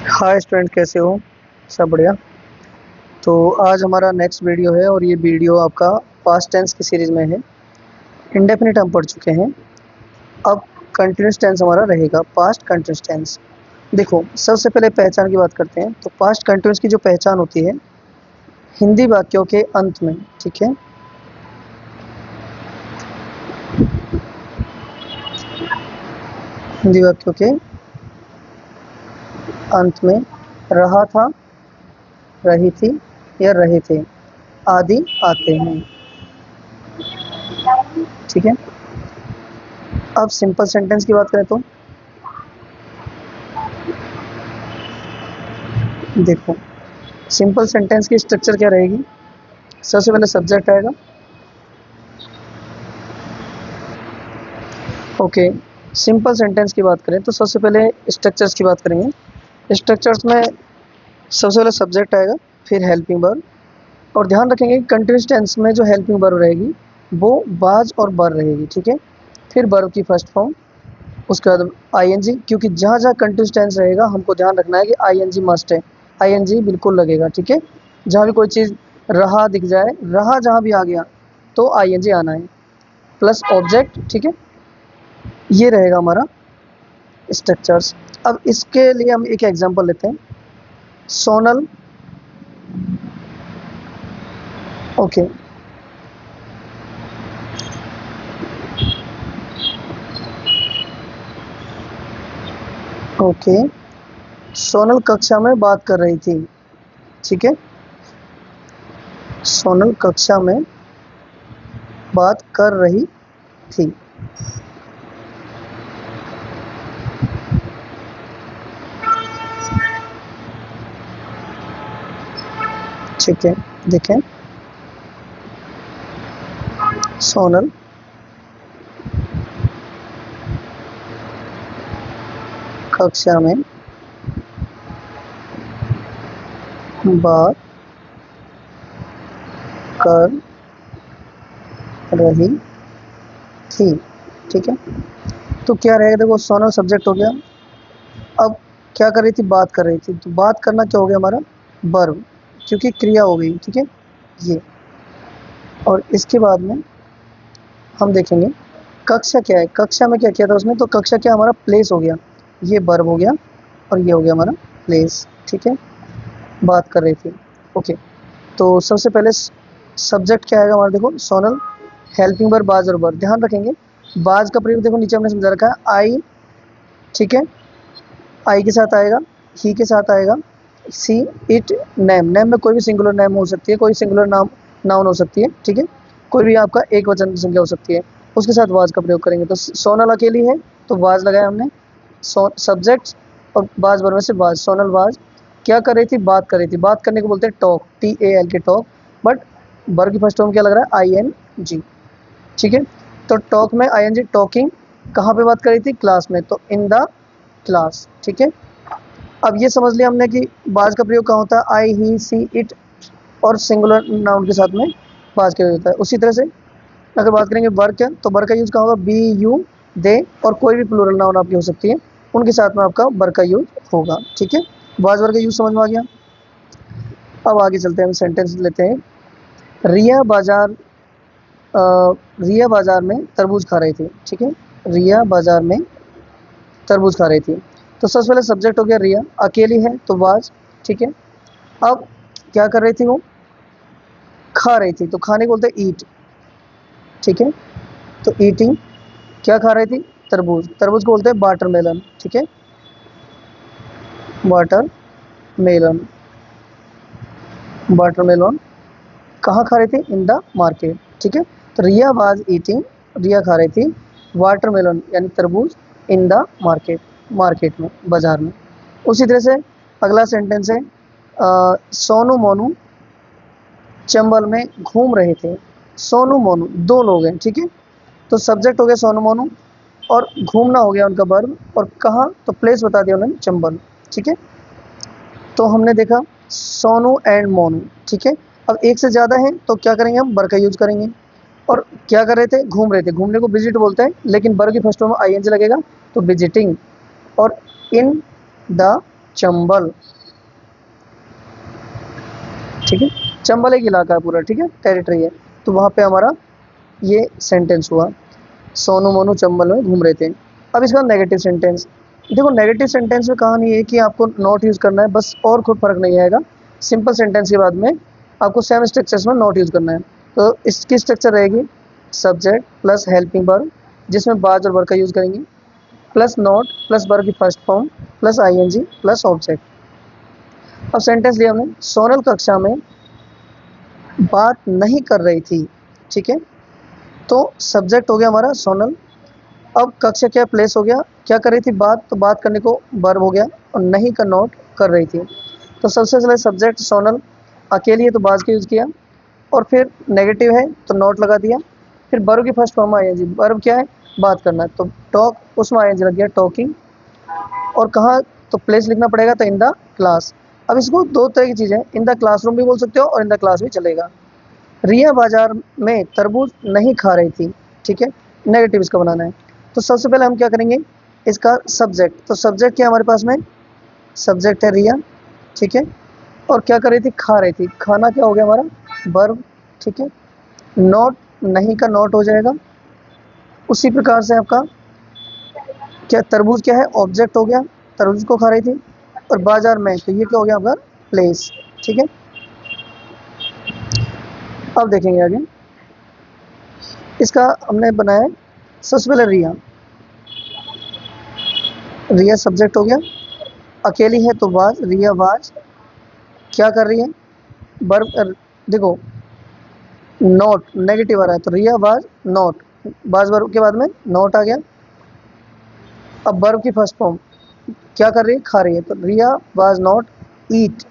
Hi student, कैसे हो? सब बढ़िया। तो आज हमारा नेक्स्ट वीडियो है और ये वीडियो आपका पास्ट टेंस की सीरीज में है। इंडेफिनिट हम पढ़ चुके हैं। अब कंटिन्यूस टेंस हमारा रहेगा, पास्ट कंटिन्यूस टेंस। देखो, सबसे पहले पहचान की बात करते हैं। तो पास्ट कंटिन्यूस की जो पहचान होती है हिंदी वाक्यों के अंत में, ठीक है। हिंदी वाक्यों के अंत में रहा था, रही थी या रहे थे आदि आते हैं, ठीक है। अब सिंपल सेंटेंस की बात करें तो देखो, सिंपल सेंटेंस की स्ट्रक्चर क्या रहेगी। सबसे पहले सब्जेक्ट आएगा। ओके, सिंपल सेंटेंस की बात करें तो सबसे पहले स्ट्रक्चर्स की बात करेंगे। स्ट्रक्चर्स में सबसे पहले सब्जेक्ट आएगा, फिर हेल्पिंग वर्ब। और ध्यान रखेंगे कि कंटिन्यूस टेंस में जो हेल्पिंग वर्ब रहेगी वो बाज और बर रहेगी, ठीक है। फिर वर्ब की फर्स्ट फॉर्म, उसके बाद आईएनजी, क्योंकि जहाँ जहाँ कंटिन्यूस टेंस रहेगा हमको ध्यान रखना है कि आईएनजी मस्ट है। आईएनजी बिल्कुल लगेगा, ठीक है। जहाँ भी कोई चीज़ रहा दिख जाए, रहा जहाँ भी आ गया तो आईएनजी आना है, प्लस ऑब्जेक्ट, ठीक है। ये रहेगा हमारा स्ट्रक्चर्स। अब इसके लिए हम एक एग्जांपल लेते हैं, सोनल। ओके, ओके, सोनल कक्षा में बात कर रही थी, ठीक है। सोनल कक्षा में बात कर रही थी, ठीक है। देखें, सोनल कक्षा में बात कर रही थी, ठीक है। तो क्या रहेगा, देखो सोनल सब्जेक्ट हो गया। अब क्या कर रही थी, बात कर रही थी, तो बात करना क्या हो गया हमारा, वर्ब, क्योंकि क्रिया हो गई, ठीक है ये। और इसके बाद में हम देखेंगे कक्षा क्या है। कक्षा में क्या किया था उसने, तो कक्षा क्या हमारा प्लेस हो गया, ये वर्ब हो गया और ये हो गया हमारा प्लेस, ठीक है। बात कर रही थी, ओके। तो सबसे पहले सब्जेक्ट क्या आएगा हमारा, देखो सोनल, हेल्पिंग वर्ब बाज और वर्ब। ध्यान रखेंगे बाज का प्रयोग देखो नीचे हमने समझा रखा है, आई, ठीक है। आई के साथ आएगा, ही के साथ आएगा, सी, इट, नेम। नेम में कोई भी सिंगुलर नेम हो सकती है, कोई सिंगुलर नाम नाउन हो सकती है, ठीक है। कोई भी आपका एक वचन की संख्या हो सकती है, उसके साथ वाज का प्रयोग करेंगे। तो सोनल अकेली है तो वाज लगाया हमने, सब्जेक्ट और बाज वर्ब में से वाज। सोनल वाज क्या कर रही थी, बात कर रही थी। बात करने को बोलते हैं टॉक, TAL के टॉक, बट वर्ब की फर्स्ट फॉर्म क्या लग रहा है, ING, ठीक है। तो टॉक में ING, टॉकिंग। कहाँ पे बात कर रही थी, क्लास में, तो इन द क्लास, ठीक है। अब ये समझ लिया हमने कि बाज का प्रयोग कहाँ होता है, आई, ही, सी, इट और सिंगुलर नाउन के साथ में बाज का यूज होता है। उसी तरह से अगर बात करेंगे वर्क है तो वर्क का यूज कहाँ होगा, बी, यू, दे, और कोई भी प्लूरल नाउन आपकी हो सकती है, उनके साथ में आपका वर्क का यूज होगा, ठीक है। बाज वर्क का यूज समझ में आ गया। अब आगे चलते हैं, हम सेंटेंस लेते हैं। रिया बाजार, रिया बाजार में तरबूज खा रही थी, ठीक है। रिया बाजार में तरबूज खा रही थी। तो सबसे पहले सब्जेक्ट हो गया रिया, अकेली है तो बाज, ठीक है। अब क्या कर रही थी वो, खा रही थी, तो खाने को बोलते हैं ईट, ठीक है। तो ईटिंग, क्या खा रही थी, तरबूज। तरबूज को बोलते हैं वाटर मेलन, ठीक है। वाटर मेलन, वाटर मेलन कहाँ खा रही थी, इन द मार्केट, ठीक है। तो रिया वाज ईटिंग, रिया खा रही थी वाटर मेलन यानी तरबूज, इन द मार्केट, मार्केट में, बाजार में। उसी तरह से अगला सेंटेंस है, सोनू मोनू चंबल में घूम रहे थे। सोनू मोनू दो लोग हैं, ठीक है। तो सब्जेक्ट हो गया सोनू मोनू और घूमना हो गया उनका वर्ब, और कहाँ, तो प्लेस बता दिया उन्होंने, चंबल, ठीक है। तो हमने देखा सोनू एंड मोनू, ठीक है। अब एक से ज़्यादा है तो क्या करेंगे, हम बर का यूज करेंगे। और क्या कर रहे थे, घूम रहे थे, घूमने को विजिट बोलते हैं, लेकिन बर की फर्स्ट फॉर्म में ING लगेगा तो विजिटिंग। और इन द चंबल, ठीक है। चंबल एक इलाका है पूरा, ठीक है, टेरिटरी है। तो वहाँ पे हमारा ये सेंटेंस हुआ, सोनू मोनू चंबल में घूम रहे थे। अब इसका नेगेटिव सेंटेंस देखो, नेगेटिव सेंटेंस में कहानी ये है कि आपको नॉट यूज़ करना है बस, और कोई फर्क नहीं आएगा। सिंपल सेंटेंस के बाद में आपको सेम स्ट्रक्चर्स में नॉट यूज़ करना है। तो इसकी स्ट्रक्चर रहेगी सब्जेक्ट प्लस हेल्पिंग वर्ब, जिसमें बाज और वर्ब का यूज़ करेंगे, प्लस नॉट प्लस वर्ब की first form plus ING plus object. अब सेंटेंस लिया हमने, सोनल कक्षा में बात नहीं कर रही थी, ठीक है। तो सब्जेक्ट हो गया हमारा सोनल। अब कक्षा क्या प्लेस हो गया, क्या कर रही थी बात, तो बात करने को वर्ब हो गया, और नहीं का नॉट कर रही थी। तो सबसे पहले सब्जेक्ट सोनल, अकेली है तो बाज का यूज़ किया, और फिर नेगेटिव है तो नॉट लगा दिया। फिर वर्ब की फर्स्ट फॉर्म आईएनजी, वर्ब क्या है, बात करना, तो टॉक, उसमें आईएनजी लग गया टॉकिंग। और कहाँ, तो प्लेस लिखना पड़ेगा, तो इन द क्लास। अब इसको दो तरह की चीज़ें, इन द क्लासरूम भी बोल सकते हो और इन द क्लास भी चलेगा। रिया बाजार में तरबूज नहीं खा रही थी, ठीक है, नेगेटिव इसका बनाना है। तो सबसे पहले हम क्या करेंगे, इसका सब्जेक्ट, तो सब्जेक्ट क्या हमारे पास में, सब्जेक्ट है रिया, ठीक है। और क्या कर रही थी, खा रही थी, खाना क्या हो गया हमारा, वर्ब, ठीक है। नॉट, नहीं का नॉट हो जाएगा। उसी प्रकार से आपका क्या, तरबूज क्या है, ऑब्जेक्ट हो गया, तरबूज को खा रही थी। और बाजार में, तो ये क्या हो गया आपका, प्लेस, ठीक है। अब देखेंगे आगे, इसका हमने बनाया है सबसे पहले रिया, रिया सब्जेक्ट हो गया, अकेली है तो वाज, रिया वाज, क्या कर रही है, वर्ब, देखो नॉट नेगेटिव आ रहा है, तो रिया वाज नॉट, वाज वर्ब के बाद में नॉट आ गया। अब वर्ब की फर्स्ट फॉर्म, क्या कर रही है, खा रही है, तो रिया वाज नॉट ईट,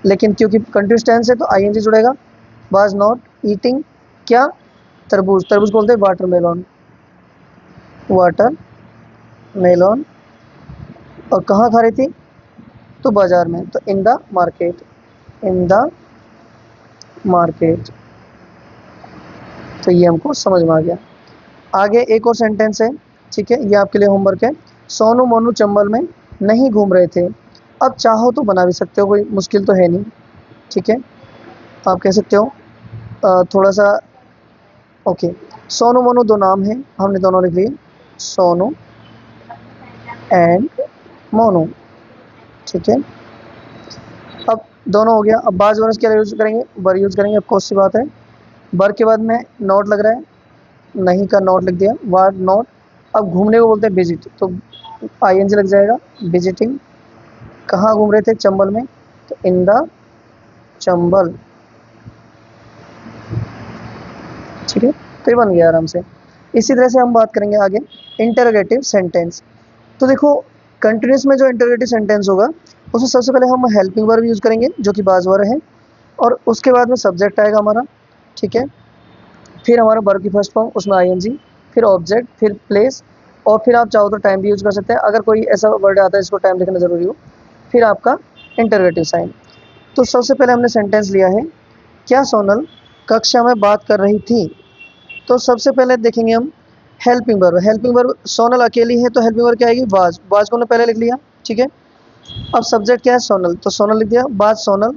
लेकिन क्योंकि कंटिन्यूअस टेंस है तो आईएनजी जुड़ेगा, वाज नॉट ईटिंग क्या, तरबूज, तरबूज बोलते हैं वाटरमेलन, वाटर मेलन। और कहाँ खा रही थी, तो बाजार में, तो in the market, in the market. तो ये हमको समझ में आ गया। आगे एक और सेंटेंस है, ठीक है, ये आपके लिए होमवर्क है। सोनू मोनू चंबल में नहीं घूम रहे थे। अब चाहो तो बना भी सकते हो, कोई मुश्किल तो है नहीं, ठीक है, आप कह सकते हो थोड़ा सा। ओके, सोनू मोनू दो नाम है, हमने दोनों लिख लिए, सोनू एंड मोनू, ठीक है। अब दोनों हो गया। अब बाज वर्स क्या यूज करेंगे, बर यूज करेंगे, ऑफ कोर्स सी बात है। बर के बाद में नॉट लग रहा है, नहीं का नॉट लिख दिया, वार नॉट। अब घूमने को बोलते हैं विजिट, तो आईएनजी लग जाएगा, विजिटिंग। कहाँ घूम रहे थे, चंबल में, तो इन द चंबल, ठीक है। तो ये बन गया आराम से। इसी तरह से हम बात करेंगे आगे इंटरोगेटिव सेंटेंस। तो देखो, कंटिन्यूस में जो इंटरोगेटिव सेंटेंस होगा उसमें सबसे पहले हम हेल्पिंग वर्ब यूज़ करेंगे जो कि बाज वर्ब है, और उसके बाद में सब्जेक्ट आएगा हमारा, ठीक है। फिर हमारा वर्ब की फर्स्ट फॉर्म, उसमें आईएनजी, फिर ऑब्जेक्ट, फिर प्लेस, और फिर आप चाहो तो टाइम भी यूज़ कर सकते हैं अगर कोई ऐसा वर्ड आता है जिसको टाइम लिखना ज़रूरी हो। फिर आपका इंटरोगेटिव साइन। तो सबसे पहले हमने सेंटेंस लिया है, क्या सोनल कक्षा में बात कर रही थी। तो सबसे पहले देखेंगे हम helping verb. Helping verb, Sonal अकेली है तो हेल्पिंग वर्ब क्या आएगी, वाज, वाज को हमने पहले लिख लिया, ठीक है। अब सब्जेक्ट क्या है, सोनल, तो सोनल लिख दिया, बात सोनल।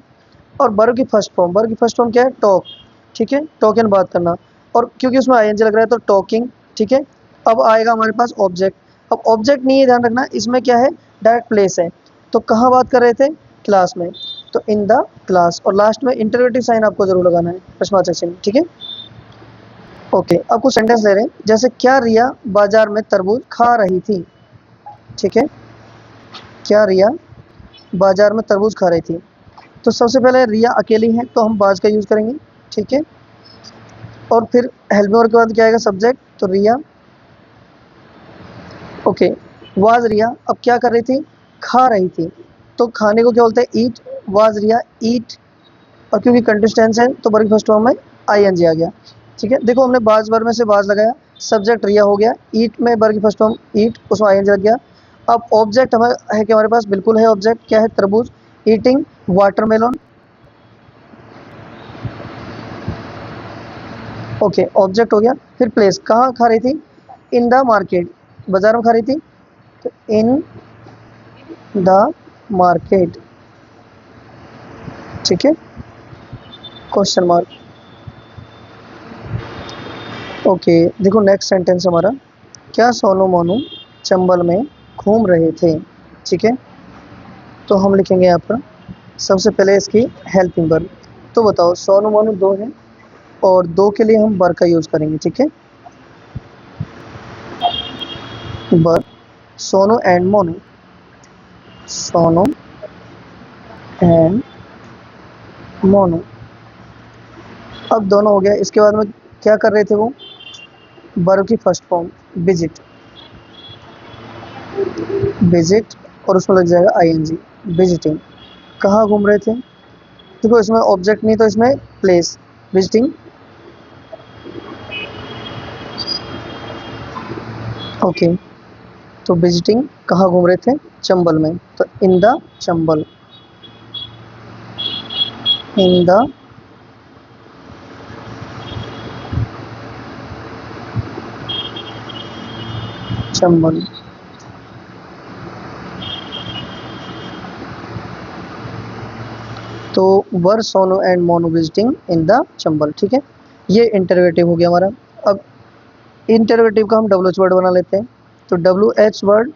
और वर्ब की फर्स्ट फॉर्म, वर्ब की फर्स्ट फॉर्म क्या है, टॉक, ठीक है, टॉक एंड बात करना। और क्योंकि उसमें आईएनजी लग रहा है तो टॉकिंग, ठीक है। अब आएगा हमारे पास ऑब्जेक्ट। अब ऑब्जेक्ट नहीं है, ध्यान रखना, इसमें क्या है, डायरेक्ट प्लेस है। तो कहाँ बात कर रहे थे, क्लास में, तो इन द क्लास। और लास्ट में इंटरोगेटिव साइन आपको जरूर लगाना है, प्रश्नवाचक चिन्ह, ठीक है। ओके, अब कुछ सेंटेंस ले रहे हैं, जैसे क्या रिया बाजार में तरबूज खा रही थी, ठीक है। क्या रिया बाजार में तरबूज खा रही थी। तो सबसे पहले रिया अकेली है तो हम बाज का यूज़ करेंगे, ठीक है। और फिर हेल्पिंग वर्ब के बाद क्या आएगा, सब्जेक्ट, तो रिया, ओके। वाज रिया, अब क्या कर रही थी, खा रही थी, तो खाने को क्या बोलते हैं, ईट, वाज रिया ईट। और क्योंकि कंटिन्यूअस है तो वर्ब की फर्स्ट फॉर्म में आईएनजी आ गया, ठीक है। देखो हमने बाज वर्ब में से बाज लगाया, सब्जेक्ट रिया हो गया, ईट में वर्ब की फर्स्ट फॉर्म ईट, उसमें आईएनजी लग गया। अब ऑब्जेक्ट हमारे है कि हमारे पास, बिल्कुल है ऑब्जेक्ट, क्या है, तरबूज, ईटिंग वाटरमेलन, ओके, ऑब्जेक्ट हो गया। फिर प्लेस, कहाँ खा रही थी, इन द मार्केट, बाजार में खा रही थी, तो इन द मार्केट, ठीक है, क्वेश्चन मार्क। ओके, देखो नेक्स्ट सेंटेंस हमारा, क्या सोनू मोनू चंबल में घूम रहे थे, ठीक है। तो हम लिखेंगे यहाँ पर सबसे पहले इसकी हेल्पिंग वर्ब। तो बताओ, सोनू मोनू दो हैं और दो के लिए हम वर का यूज करेंगे, ठीक है। वर, सोनू एंड मोनू, सोनू एंड मोनू। अब दोनों हो गया। इसके बाद में क्या कर रहे थे वो, वर्ब की फर्स्ट फॉर्म विजिट, विजिट और उसमें लग जाएगा आईएनजी, विजिटिंग। कहाँ घूम रहे थे, देखो इसमें ऑब्जेक्ट नहीं तो इसमें प्लेस, विजिटिंग। ओके, तो विजिटिंग कहाँ घूम रहे थे, चंबल में, तो in the Chambal, in the Chambal. तो were Sonu and Monu visiting in the Chambal, ठीक है। ये इंटरोगेटिव हो गया हमारा। अब इंटरोगेटिव का हम डब्ल्यू एच वर्ड बना लेते हैं। तो डब्ल्यू एच वर्ड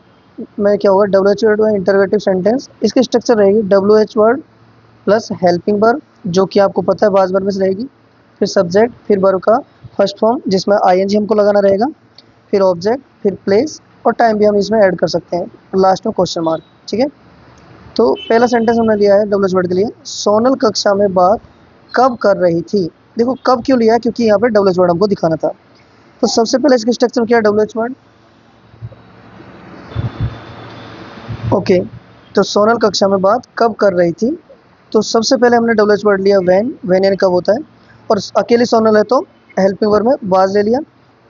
में क्या होगा, डब्ल्यू एच वर्ड में इंटरोगेटिव सेंटेंस, इसकी स्ट्रक्चर रहेगी W H word plus helping verb, जो कि आपको पता है बाज वर्ब में से रहेगी, फिर सब्जेक्ट, फिर वर्ब का फर्स्ट फॉर्म जिसमें आईएनजी हमको लगाना रहेगा, फिर ऑब्जेक्ट, फिर प्लेस और टाइम भी हम इसमें ऐड कर सकते हैं, और लास्ट में क्वेश्चन मार्क, ठीक है। तो पहला सेंटेंस हमने लिया है डब्ल्यू एच वर्ड के लिए, सोनल कक्षा में बात कब कर रही थी। देखो कब क्यों लिया है, क्योंकि यहाँ पे डब्ल्यू एच वर्ड हमको दिखाना था। तो सबसे पहले इसके स्ट्रक्चर क्या है, डब्ल्यू एच वर्ड। ओके, तो सोनल कक्षा में बात कब कर रही थी, तो सबसे पहले हमने डब्ल्यू एच वर्ड लिया वैन, वैन यानी कब होता है, और अकेली सोनल है तो हेल्पिंग वर्ब में वाज ले लिया।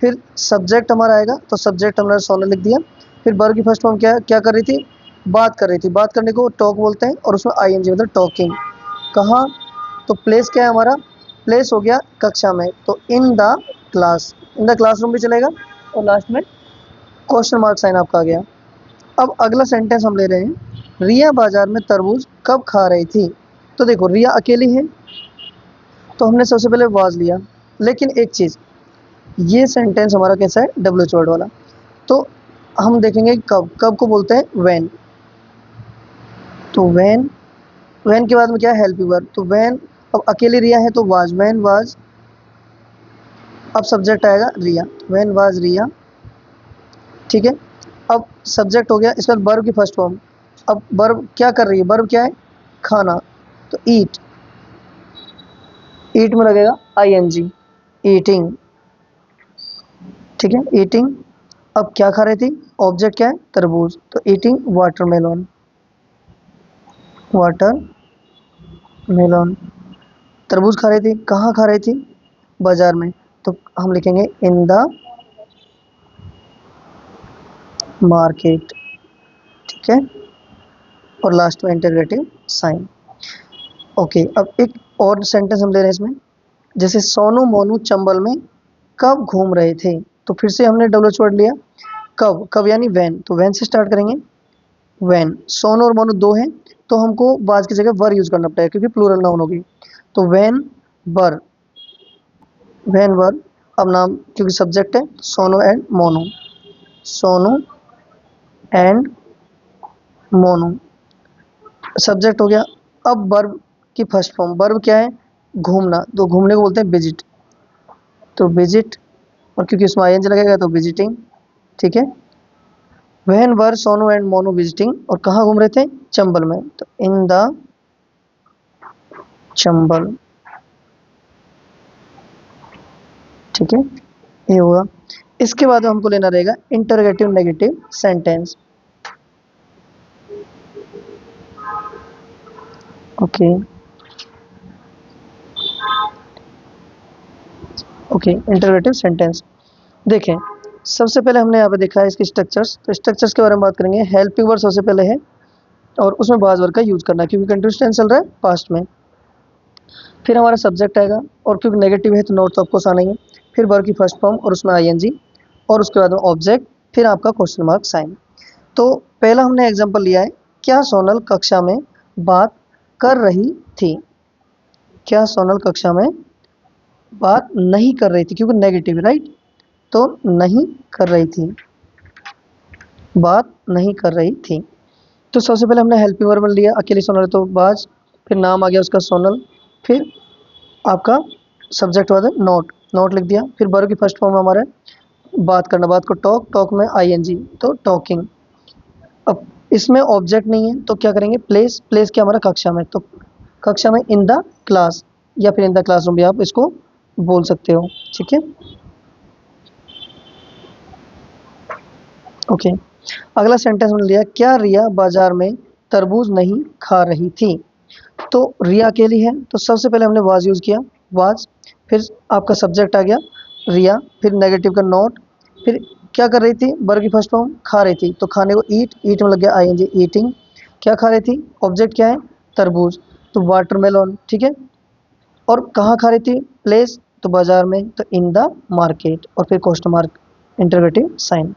फिर सब्जेक्ट हमारा आएगा, तो सब्जेक्ट हमने सोनल लिख दिया। फिर वर्ब की फर्स्ट फॉर्म क्या है, क्या कर रही थी, बात कर रही थी, बात करने को टॉक बोलते हैं, और उसमें आईएनजी मतलब टॉकिंग। कहाँ, तो प्लेस क्या है हमारा, प्लेस हो गया कक्षा में, तो in the class, in the classroom भी चलेगा, और लास्ट में क्वेश्चन मार्क साइन आपका आ गया। अब अगला सेंटेंस हम ले रहे हैं, रिया बाजार में तरबूज कब खा रही थी। तो देखो रिया अकेली है, तो हमने सबसे पहले वाज लिया, लेकिन एक चीज़, ये सेंटेंस हमारा कैसा है, डब्ल्यू एच वर्ड वाला। तो हम देखेंगे कब, कब को बोलते हैं वैन। तो वैन, वैन के बाद में क्या है, हेल्पिंग वर्ब, तो वैन, अब अकेली रिया है तो वाज, वैन वाज, अब सब्जेक्ट आएगा रिया, वैन वाज रिया, ठीक है। अब सब्जेक्ट हो गया, इसके बाद वर्ब की फर्स्ट फॉर्म। अब वर्ब क्या कर रही है, वर्ब क्या है, खाना, तो ईट, ईट में लगेगा आईएनजी, ईटिंग, ठीक है, ईटिंग। अब क्या खा रही थी, ऑब्जेक्ट क्या है, तरबूज, तो ईटिंग वाटरमेलन, वाटरमेलन, तरबूज खा रही थी, कहाँ खा रही थी, बाजार में, तो हम लिखेंगे इन द मार्केट, ठीक है, और लास्ट में इंटीग्रेटिव साइन। ओके, अब एक और सेंटेंस हम ले रहे हैं इसमें, जैसे सोनू मोनू चंबल में कब घूम रहे थे। तो फिर से हमने डब्ल्यू एच वर्ड लिया, कब, कब यानी वैन, तो वैन से स्टार्ट करेंगे। वैन, सोनू और मोनू दो हैं, तो हमको बाज की जगह वर यूज करना पड़ेगा क्योंकि प्लूरल नाउन होगी। तो वैन वर, वैन वर, अब नाम क्योंकि सब्जेक्ट है, Sonu and Monu, Sonu and Monu, subject हो गया। अब वर्ब की फर्स्ट फॉर्म, वर्ब क्या है, घूमना, तो घूमने को बोलते हैं विजिट, तो विजिट, और क्योंकि उसमें आईएनजी लगेगा तो विजिटिंग, ठीक है। वहन वर सोनू एंड मोनू विजिटिंग, और कहाँ घूम रहे थे, चंबल में, तो इन द चंबल, ठीक है, ये होगा। इसके बाद हमको लेना रहेगा interrogative negative sentence. Okay, okay, interrogative sentence. देखें, सबसे पहले हमने यहाँ पे देखा है इसकी स्ट्रक्चर्स, तो स्ट्रक्चर्स के बारे में बात करेंगे। हेल्पिंग वर्ब सबसे पहले है, और उसमें बाज वर्ब का यूज करना है क्योंकि कंटिन्यूअस टेंस चल रहा है पास्ट में। फिर हमारा सब्जेक्ट आएगा, और क्योंकि नेगेटिव है तो नोट तो ऑफकोर्स आना ही है। फिर वर्ब की फर्स्ट फॉर्म और उसमें आईएनजी, और उसके बाद में ऑब्जेक्ट, फिर आपका क्वेश्चन मार्क साइन। तो पहला हमने एग्जांपल लिया है क्या सोनल कक्षा में बात कर रही थी? क्या सोनल कक्षा में बात नहीं कर रही थी, क्योंकि नेगेटिव राइट, तो नहीं कर रही थी, बात नहीं कर रही थी। तो सबसे पहले हमने हेल्पिंग वर्ब लिया, अकेली सोनल तो बाज, फिर नाम आ गया उसका सोनल, फिर आपका सब्जेक्ट वाला नोट, नोट लिख दिया, फिर वर्ब की फर्स्ट फॉर्म हमारे बात करना, बात को टॉक, टॉक में आईएनजी तो टॉकिंग। अब इसमें ऑब्जेक्ट नहीं है तो क्या करेंगे, प्लेस, प्लेस क्या हमारा कक्षा में, तो कक्षा में इन द क्लास या फिर इन द क्लासरूम भी आप इसको बोल सकते हो, ठीक है। ओके, अगला सेंटेंस हमने लिया, क्या रिया बाजार में तरबूज नहीं खा रही थी? तो रिया अकेली है तो सबसे पहले हमने वाज यूज़ किया, वाज, फिर आपका सब्जेक्ट आ गया रिया, फिर नेगेटिव का नॉट, फिर क्या कर रही थी, वर्ब की फर्स्ट फॉर्म खा रही थी तो खाने को ईट, ईट में लग गया आईएनजी ईटिंग। क्या खा रही थी, ऑब्जेक्ट क्या है, तरबूज तो वाटरमेलन, ठीक है। और कहाँ खा रही थी, प्लेस तो बाजार में, तो इन द मार्केट, और फिर क्वेश्चन मार्क इंटरोगेटिव साइन।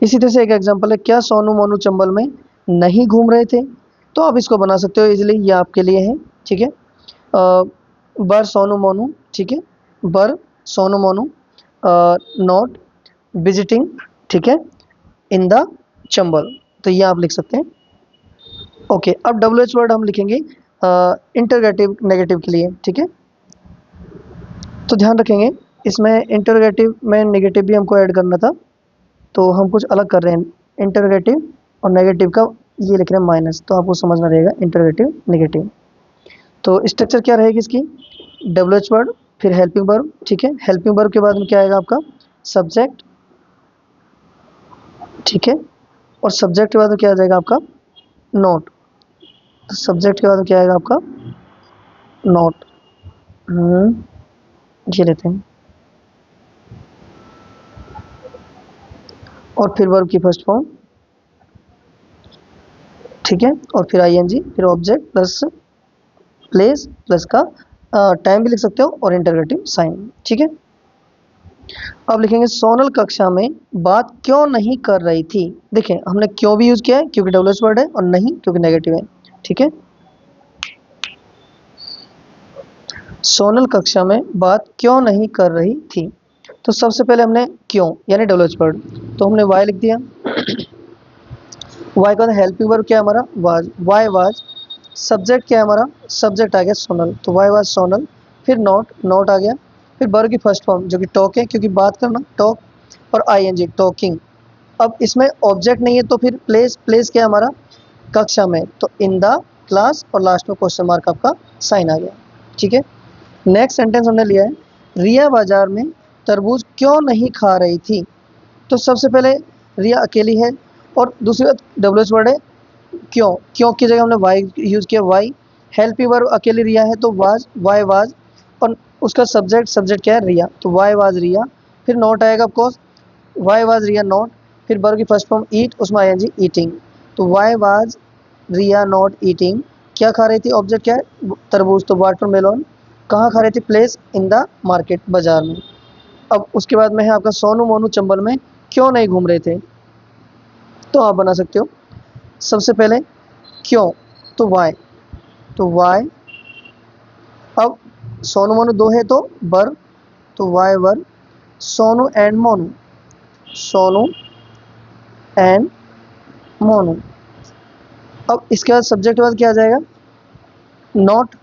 इसी तरह से एक एग्जांपल है, क्या सोनू मोनू चंबल में नहीं घूम रहे थे? तो आप इसको बना सकते हो इजीली, ये आपके लिए है, ठीक है। बर सोनू मोनू, ठीक है, बर सोनू मोनू नॉट विजिटिंग, ठीक है, इन द चंबल, तो ये आप लिख सकते हैं। ओके, अब डब्ल्यू एच वर्ड हम लिखेंगे इंटरगेटिव नेगेटिव के लिए, ठीक है। तो ध्यान रखेंगे इसमें इंटरगेटिव में नेगेटिव भी हमको ऐड करना था, तो हम कुछ अलग कर रहे हैं, इंटरगेटिव और नेगेटिव का ये लिख रहे हैं माइनस, तो आपको समझना रहेगा इंटरगेटिव नेगेटिव। तो स्ट्रक्चर क्या रहेगी इसकी, डब्ल्यू एच वर्ड, फिर हेल्पिंग वर्ब, ठीक है, हेल्पिंग वर्ब के बाद में क्या आएगा आपका सब्जेक्ट, ठीक है, और सब्जेक्ट के बाद में क्या आ जाएगा आपका नोट, तो सब्जेक्ट के बाद में क्या आएगा आपका नोट, ये लेते हैं, और फिर वर्ब की फर्स्ट फॉर्म, ठीक है, और फिर आईएनजी, फिर ऑब्जेक्ट प्लस प्लेस प्लस का टाइम भी लिख सकते हो और इंटरगेटिव साइन, ठीक है। अब लिखेंगे सोनल कक्षा में बात क्यों नहीं कर रही थी? देखें हमने क्यों भी यूज किया है क्योंकि डब्ल्यू एच वर्ड है, और नहीं क्योंकि नेगेटिव है, ठीक है। सोनल कक्षा में बात क्यों नहीं कर रही थी? तो सबसे पहले हमने क्यों यानी डब्ल्यू एच वर्ड, तो हमने वाई लिख दिया, वाई का हेल्पिंग वर्ब क्या है हमारा वाज, वाई वाज, सब्जेक्ट क्या है हमारा, सब्जेक्ट आ गया सोनल, तो वाई वाज सोनल, फिर नॉट, नॉट आ गया, फिर वर्ब की फर्स्ट फॉर्म जो कि टॉक है क्योंकि बात करना टॉक, और आईएनजी टॉकिंग। अब इसमें ऑब्जेक्ट नहीं है तो फिर प्लेस, प्लेस क्या है हमारा कक्षा में, तो इन द क्लास, और लास्ट में क्वेश्चन मार्क आपका साइन आ गया, ठीक है। नेक्स्ट सेंटेंस हमने लिया है, रिया बाजार में तरबूज क्यों नहीं खा रही थी? तो सबसे पहले रिया अकेली है, और दूसरी बात डब्ल्यू एच वर्ड है क्यों, क्यों की जगह हमने वाई यूज किया, वाई, हेल्प वर्ब अकेली रिया है तो वाज, वाई वाज, और उसका सब्जेक्ट, सब्जेक्ट क्या है रिया, तो वाई वाज रिया, फिर नॉट आएगा of course, why was Riya not, फिर वर्ब की फर्स्ट फॉर्म ईट, उसमें आईएनजी ईटिंग, तो why was Riya not eating, क्या खा रही थी, ऑब्जेक्ट क्या है तरबूज, तो वाटरमेलन, कहाँ खा रही थी, प्लेस इन द मार्केट बाजार में। अब उसके बाद में है आपका सोनू मोनू चंबल में क्यों नहीं घूम रहे थे? तो आप बना सकते हो सबसे पहले क्यों, तो वाई, तो वाई, अब सोनू मोनू दो है तो बर, तो why were, Sonu and Monu, Sonu and Monu. अब इसके बाद सब्जेक्ट के बाद क्या आ जाएगा नॉट,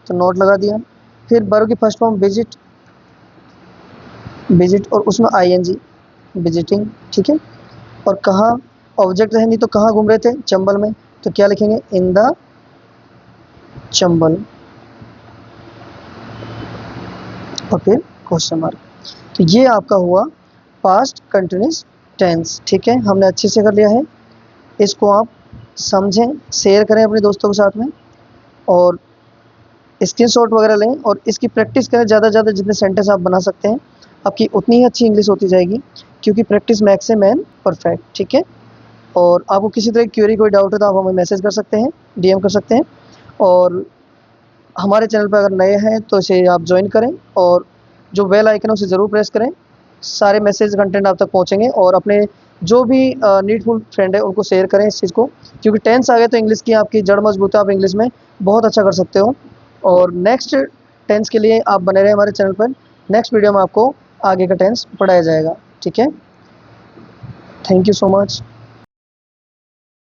तो नॉट लगा दिया, फिर वर्ब की फर्स्ट फॉर्म विजिट, विजिट और उसमें आईएनजी विजिटिंग, ठीक है, और कहाँ ऑब्जेक्ट है नहीं तो कहाँ घूम रहे थे, चंबल में, तो क्या लिखेंगे इन द चंबल, और फिर क्वेश्चन मार्क। तो ये आपका हुआ पास्ट कंटिन्यूस टेंस, ठीक है, हमने अच्छे से कर लिया है। इसको आप समझें, शेयर करें अपने दोस्तों के साथ में, और स्क्रीनशॉट वगैरह लें और इसकी प्रैक्टिस करें ज़्यादा से ज़्यादा, जितने सेंटेंस आप बना सकते हैं आपकी उतनी ही अच्छी इंग्लिश होती जाएगी, क्योंकि प्रैक्टिस मैक्स से मैन परफेक्ट, ठीक है। और आपको किसी तरह की क्वेरी कोई डाउट है तो आप हमें मैसेज कर सकते हैं, डीएम कर सकते हैं, और हमारे चैनल पर अगर नए हैं तो इसे आप ज्वाइन करें, और जो बेल आइकन है उसे ज़रूर प्रेस करें, सारे मैसेज कंटेंट आप तक पहुंचेंगे, और अपने जो भी नीडफुल फ्रेंड है उनको शेयर करें इस चीज़ को, क्योंकि टेंस आ गए तो इंग्लिश की आपकी जड़ मजबूत है, आप इंग्लिश में बहुत अच्छा कर सकते हो। और नेक्स्ट टेंस के लिए आप बने रहे हमारे चैनल पर। नेक्स्ट वीडियो में आपको आगे का टेंस पढ़ाया जाएगा। ठीक है, थैंक यू सो मच।